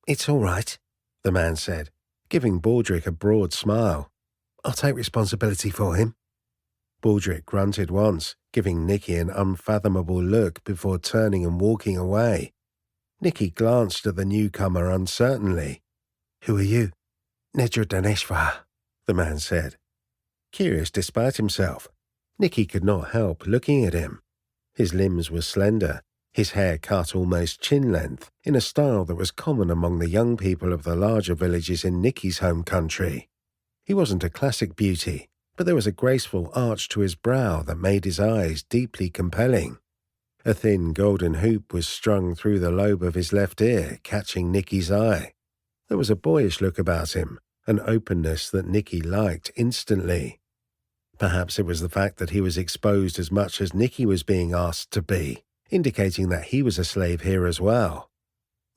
It's all right, the man said, giving Baldric a broad smile. I'll take responsibility for him. Baldric grunted once, giving Nicky an unfathomable look before turning and walking away. Nicky glanced at the newcomer uncertainly. Who are you? Nedra Daneshvar, the man said. Curious despite himself, Nicky could not help looking at him. His limbs were slender, his hair cut almost chin-length, in a style that was common among the young people of the larger villages in Nicky's home country. He wasn't a classic beauty, but there was a graceful arch to his brow that made his eyes deeply compelling. A thin golden hoop was strung through the lobe of his left ear, catching Nicky's eye. There was a boyish look about him, an openness that Nicky liked instantly. Perhaps it was the fact that he was exposed as much as Nicky was being asked to be, indicating that he was a slave here as well.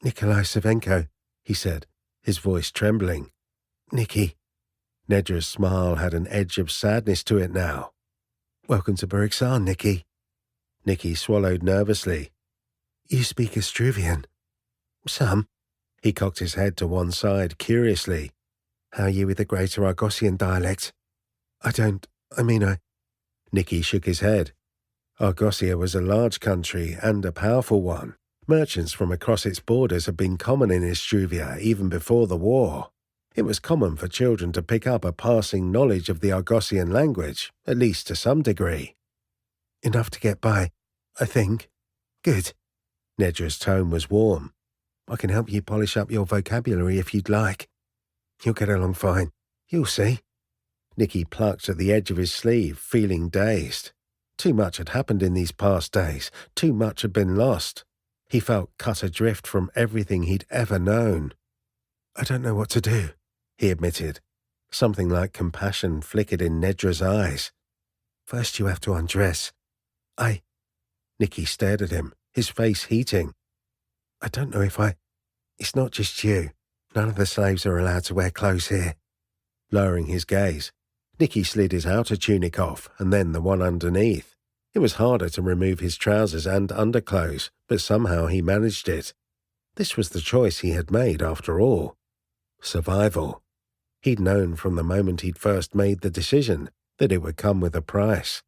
Nikolai Savenko, he said, his voice trembling. Nicky. Nedra's smile had an edge of sadness to it now. Welcome to Berixar, Nicky. Nicky swallowed nervously. You speak Estruvian. Some. He cocked his head to one side curiously. How are you with the Greater Argosian dialect? Nicky shook his head. Argosia was a large country and a powerful one. Merchants from across its borders had been common in Estruvia even before the war. It was common for children to pick up a passing knowledge of the Argosian language, at least to some degree. Enough to get by, I think. Good. Nedra's tone was warm. I can help you polish up your vocabulary if you'd like. You'll get along fine. You'll see. Nicky plucked at the edge of his sleeve, feeling dazed. Too much had happened in these past days. Too much had been lost. He felt cut adrift from everything he'd ever known. I don't know what to do, he admitted. Something like compassion flickered in Nedra's eyes. First you have to undress. Nicky stared at him, his face heating. I don't know if It's not just you. None of the slaves are allowed to wear clothes here. Lowering his gaze, Nicky slid his outer tunic off and then the one underneath. It was harder to remove his trousers and underclothes, but somehow he managed it. This was the choice he had made after all. Survival. He'd known from the moment he'd first made the decision that it would come with a price.